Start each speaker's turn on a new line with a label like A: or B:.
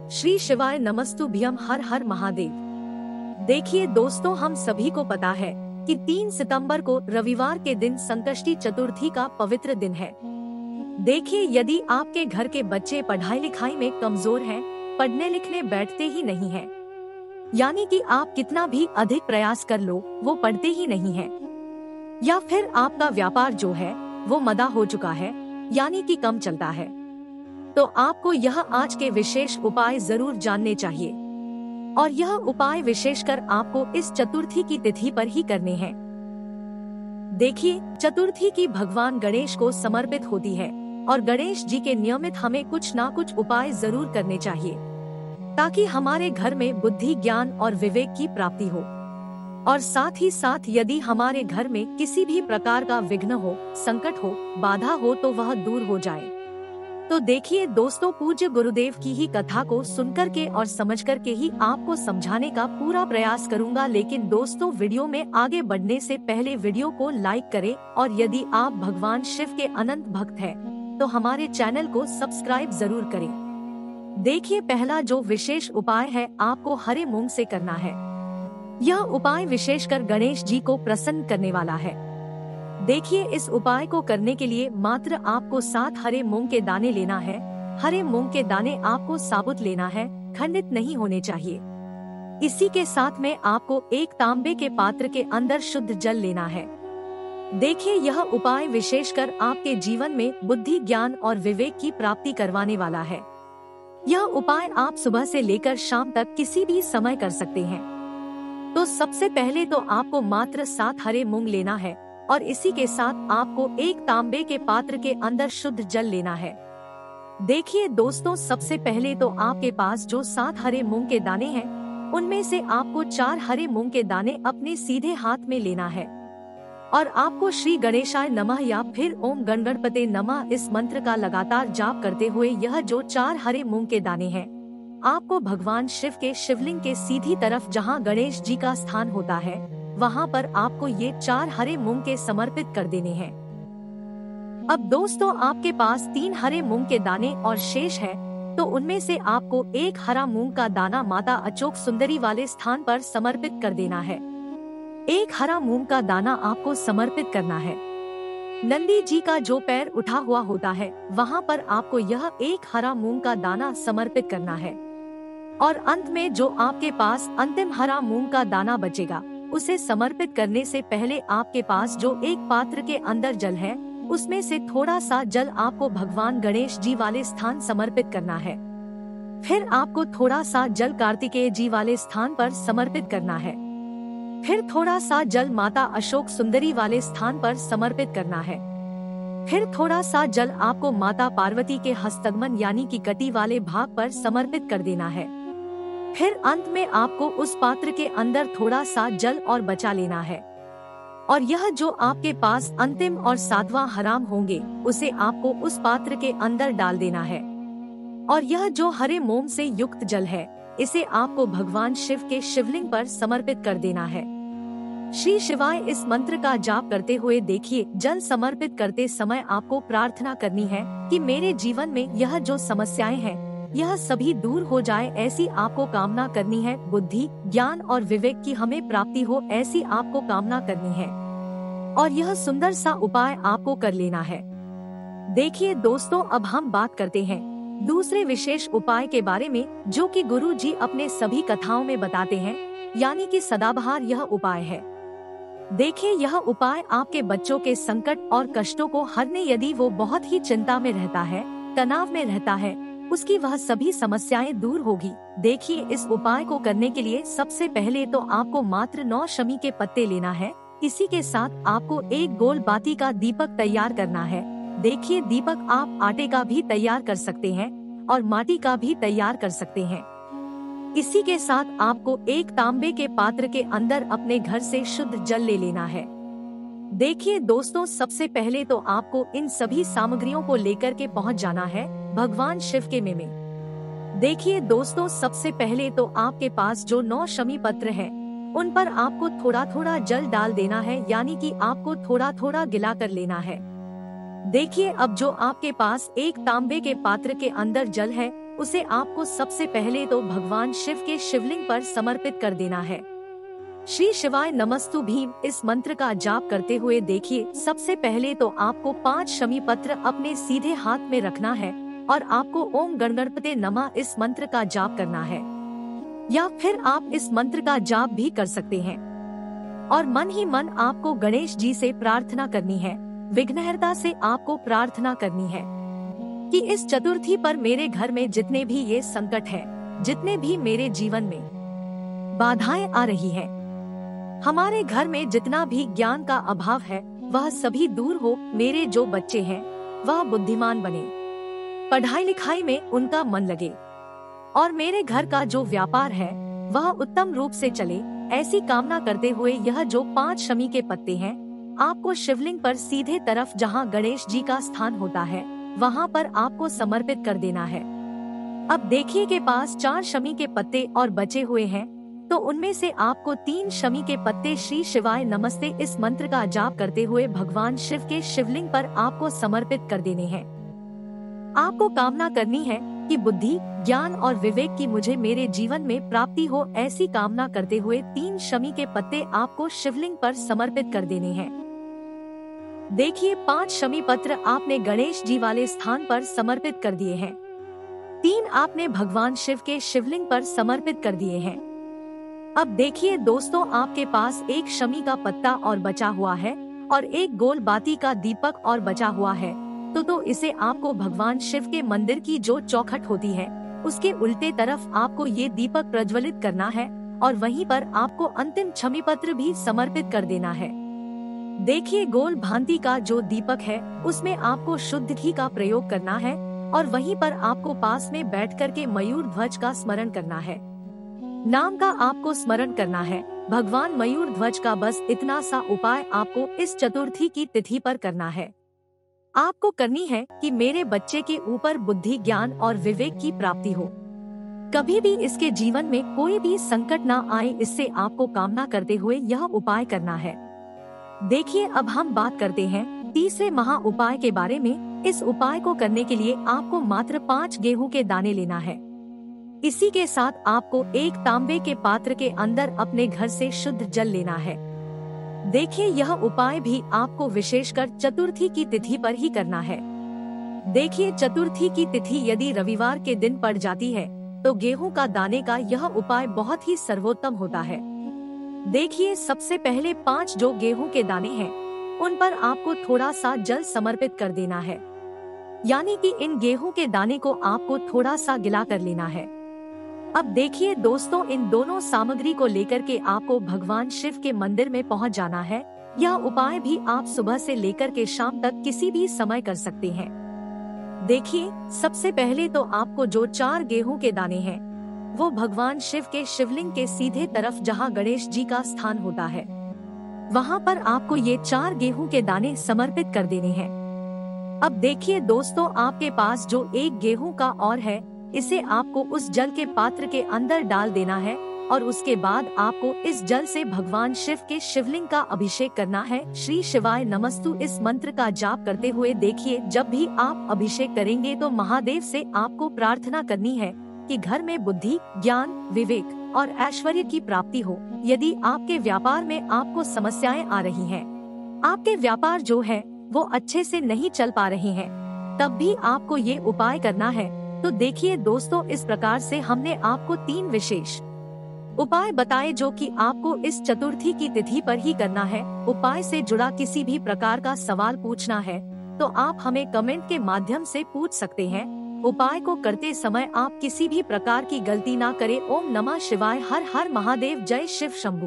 A: श्री शिवाय नमस्तुभ्यम, हर हर महादेव। देखिए दोस्तों, हम सभी को पता है कि 3 सितंबर को रविवार के दिन संकष्टी चतुर्थी का पवित्र दिन है। देखिए, यदि आपके घर के बच्चे पढ़ाई लिखाई में कमजोर हैं, पढ़ने लिखने बैठते ही नहीं हैं, यानी कि आप कितना भी अधिक प्रयास कर लो वो पढ़ते ही नहीं हैं, या फिर आपका व्यापार जो है वो मदा हो चुका है, यानी कि कम चलता है, तो आपको यह आज के विशेष उपाय जरूर जानने चाहिए। और यह उपाय विशेषकर आपको इस चतुर्थी की तिथि पर ही करने हैं। देखिए, चतुर्थी की भगवान गणेश को समर्पित होती है और गणेश जी के नियमित हमें कुछ ना कुछ उपाय जरूर करने चाहिए, ताकि हमारे घर में बुद्धि, ज्ञान और विवेक की प्राप्ति हो। और साथ ही साथ यदि हमारे घर में किसी भी प्रकार का विघ्न हो, संकट हो, बाधा हो, तो वह दूर हो जाए। तो देखिए दोस्तों, पूज्य गुरुदेव की ही कथा को सुनकर के और समझ कर के ही आपको समझाने का पूरा प्रयास करूंगा। लेकिन दोस्तों, वीडियो में आगे बढ़ने से पहले वीडियो को लाइक करें, और यदि आप भगवान शिव के अनंत भक्त हैं, तो हमारे चैनल को सब्सक्राइब जरूर करें। देखिए, पहला जो विशेष उपाय है आपको हरे मूंग से करना है। यह उपाय विशेषकर गणेश जी को प्रसन्न करने वाला है। देखिए, इस उपाय को करने के लिए मात्र आपको 7 हरे मूंग के दाने लेना है। हरे मूंग के दाने आपको साबुत लेना है, खंडित नहीं होने चाहिए। इसी के साथ में आपको एक तांबे के पात्र के अंदर शुद्ध जल लेना है। देखिए, यह उपाय विशेषकर आपके जीवन में बुद्धि, ज्ञान और विवेक की प्राप्ति करवाने वाला है। यह उपाय आप सुबह से लेकर शाम तक किसी भी समय कर सकते हैं। तो सबसे पहले तो आपको मात्र 7 हरे मूंग लेना है, और इसी के साथ आपको एक तांबे के पात्र के अंदर शुद्ध जल लेना है। देखिए दोस्तों, सबसे पहले तो आपके पास जो 7 हरे मूंग के दाने हैं, उनमें से आपको 4 हरे मूंग के दाने अपने सीधे हाथ में लेना है, और आपको श्री गणेशाय नमः या फिर ओम गणगणपते नमः इस मंत्र का लगातार जाप करते हुए यह जो 4 हरे मूंग के दाने हैं, आपको भगवान शिव के शिवलिंग के सीधी तरफ जहां गणेश जी का स्थान होता है, वहां पर आपको ये 4 हरे मूंग के समर्पित कर देने हैं। अब दोस्तों, आपके पास 3 हरे मूंग के दाने और शेष है, तो उनमें से आपको एक हरा मूंग का दाना माता अचोक सुंदरी वाले स्थान पर समर्पित कर देना है। एक हरा मूंग का दाना आपको समर्पित करना है। नंदी जी का जो पैर उठा हुआ होता है, वहां पर आपको यह एक हरा मूंग का दाना समर्पित करना है। और अंत में जो आपके पास अंतिम हरा मूंग का दाना बचेगा, उसे समर्पित करने से पहले आपके पास जो एक पात्र के अंदर जल है, उसमें से थोड़ा सा जल आपको भगवान गणेश जी वाले स्थान समर्पित करना है। फिर आपको थोड़ा सा जल कार्तिकेय जी वाले स्थान पर समर्पित करना है। फिर थोड़ा सा जल माता अशोक सुंदरी वाले स्थान पर समर्पित करना है। फिर थोड़ा सा जल आपको माता पार्वती के हस्तगमन यानी कि कटी वाले भाग पर समर्पित कर देना है। फिर अंत में आपको उस पात्र के अंदर थोड़ा सा जल और बचा लेना है, और यह जो आपके पास अंतिम और 7वां हराम होंगे, उसे आपको उस पात्र के अंदर डाल देना है। और यह जो हरे मोम से युक्त जल है, इसे आपको भगवान शिव के शिवलिंग पर समर्पित कर देना है। श्री शिवाय इस मंत्र का जाप करते हुए देखिए, जल समर्पित करते समय आपको प्रार्थना करनी है कि मेरे जीवन में यह जो समस्याएं हैं, यह सभी दूर हो जाए, ऐसी आपको कामना करनी है। बुद्धि, ज्ञान और विवेक की हमें प्राप्ति हो, ऐसी आपको कामना करनी है। और यह सुंदर सा उपाय आपको कर लेना है। देखिए दोस्तों, अब हम बात करते हैं दूसरे विशेष उपाय के बारे में, जो कि गुरु जी अपने सभी कथाओं में बताते हैं, यानी कि सदाबहार यह उपाय है। देखिए, यह उपाय आपके बच्चों के संकट और कष्टों को हरने, यदि वो बहुत ही चिंता में रहता है, तनाव में रहता है, उसकी वह सभी समस्याएं दूर होगी। देखिए, इस उपाय को करने के लिए सबसे पहले तो आपको मात्र 9 शमी के पत्ते लेना है। इसी के साथ आपको एक गोल बाती का दीपक तैयार करना है। देखिए, दीपक आप आटे का भी तैयार कर सकते हैं और माटी का भी तैयार कर सकते हैं। इसी के साथ आपको एक तांबे के पात्र के अंदर अपने घर से शुद्ध जल ले लेना है। देखिए दोस्तों, सबसे पहले तो आपको इन सभी सामग्रियों को लेकर के पहुंच जाना है भगवान शिव के में। देखिए दोस्तों, सबसे पहले तो आपके पास जो 9 शमी पत्र हैं, उन पर आपको थोड़ा थोड़ा जल डाल देना है, यानी कि आपको थोड़ा थोड़ा गिला कर लेना है। देखिए, अब जो आपके पास एक तांबे के पात्र के अंदर जल है, उसे आपको सबसे पहले तो भगवान शिव के शिवलिंग पर समर्पित कर देना है। श्री शिवाय नमस्तु भीम इस मंत्र का जाप करते हुए देखिए, सबसे पहले तो आपको 5 शमी पत्र अपने सीधे हाथ में रखना है और आपको ओम गणगणपते नमः इस मंत्र का जाप करना है, या फिर आप इस मंत्र का जाप भी कर सकते हैं। और मन ही मन आपको गणेश जी से प्रार्थना करनी है, विघ्नहर्ता से आपको प्रार्थना करनी है कि इस चतुर्थी पर मेरे घर में जितने भी ये संकट है, जितने भी मेरे जीवन में बाधाएं आ रही है, हमारे घर में जितना भी ज्ञान का अभाव है वह सभी दूर हो, मेरे जो बच्चे हैं वह बुद्धिमान बने, पढ़ाई लिखाई में उनका मन लगे और मेरे घर का जो व्यापार है वह उत्तम रूप से चले, ऐसी कामना करते हुए यह जो 5 शमी के पत्ते हैं आपको शिवलिंग पर सीधे तरफ जहां गणेश जी का स्थान होता है वहां पर आपको समर्पित कर देना है। अब देखिए के पास 4 शमी के पत्ते और बचे हुए हैं, तो उनमें से आपको 3 शमी के पत्ते श्री शिवाय नमस्ते इस मंत्र का जाप करते हुए भगवान शिव के शिवलिंग पर आपको समर्पित कर देने हैं। आपको कामना करनी है कि बुद्धि, ज्ञान और विवेक की मुझे मेरे जीवन में प्राप्ति हो, ऐसी कामना करते हुए 3 शमी के पत्ते आपको शिवलिंग पर समर्पित कर देने हैं। देखिए 5 शमी पत्र आपने गणेश जी वाले स्थान पर समर्पित कर दिए हैं, 3 आपने भगवान शिव के शिवलिंग पर समर्पित कर दिए हैं। अब देखिए दोस्तों, आपके पास 1 शमी का पत्ता और बचा हुआ है और 1 गोल बाती का दीपक और बचा हुआ है, तो इसे आपको भगवान शिव के मंदिर की जो चौखट होती है उसके उल्टे तरफ आपको ये दीपक प्रज्वलित करना है और वहीं पर आपको अंतिम शमी पत्र भी समर्पित कर देना है। देखिए गोल भांति का जो दीपक है उसमें आपको शुद्ध घी का प्रयोग करना है और वहीं पर आपको पास में बैठ कर के मयूर ध्वज का स्मरण करना है, नाम का आपको स्मरण करना है भगवान मयूर ध्वज का। बस इतना सा उपाय आपको इस चतुर्थी की तिथि पर करना है। आपको करनी है कि मेरे बच्चे के ऊपर बुद्धि, ज्ञान और विवेक की प्राप्ति हो, कभी भी इसके जीवन में कोई भी संकट ना आए, इससे आपको कामना करते हुए यह उपाय करना है। देखिए अब हम बात करते हैं तीसरे महा उपाय के बारे में। इस उपाय को करने के लिए आपको मात्र 5 गेहूं के दाने लेना है। इसी के साथ आपको 1 तांबे के पात्र के अंदर अपने घर से शुद्ध जल लेना है। देखिए यह उपाय भी आपको विशेषकर चतुर्थी की तिथि पर ही करना है। देखिए चतुर्थी की तिथि यदि रविवार के दिन पड़ जाती है तो गेहूं का दाने का यह उपाय बहुत ही सर्वोत्तम होता है। देखिए सबसे पहले 5 जो गेहूं के दाने हैं उन पर आपको थोड़ा सा जल समर्पित कर देना है, यानी कि इन गेहूं के दाने को आपको थोड़ा सा गिला कर लेना है। अब देखिए दोस्तों, इन दोनों सामग्री को लेकर के आपको भगवान शिव के मंदिर में पहुंच जाना है। यह उपाय भी आप सुबह से लेकर के शाम तक किसी भी समय कर सकते हैं। देखिए सबसे पहले तो आपको जो 4 गेहूं के दाने हैं वो भगवान शिव के शिवलिंग के सीधे तरफ जहां गणेश जी का स्थान होता है वहां पर आपको ये 4 गेहूं के दाने समर्पित कर देने हैं। अब देखिए दोस्तों, आपके पास जो 1 गेहूं का और है इसे आपको उस जल के पात्र के अंदर डाल देना है और उसके बाद आपको इस जल से भगवान शिव के शिवलिंग का अभिषेक करना है। श्री शिवाय नमस्तु इस मंत्र का जाप करते हुए देखिए, जब भी आप अभिषेक करेंगे तो महादेव से आपको प्रार्थना करनी है कि घर में बुद्धि, ज्ञान, विवेक और ऐश्वर्य की प्राप्ति हो। यदि आपके व्यापार में आपको समस्याएं आ रही हैं, आपके व्यापार जो है वो अच्छे से नहीं चल पा रहे हैं, तब भी आपको ये उपाय करना है। तो देखिए दोस्तों, इस प्रकार से हमने आपको 3 विशेष उपाय बताए जो कि आपको इस चतुर्थी की तिथि पर ही करना है। उपाय से जुड़ा किसी भी प्रकार का सवाल पूछना है तो आप हमें कमेंट के माध्यम से पूछ सकते हैं। उपाय को करते समय आप किसी भी प्रकार की गलती ना करें। ओम नमः शिवाय। हर हर महादेव। जय शिव शंभू।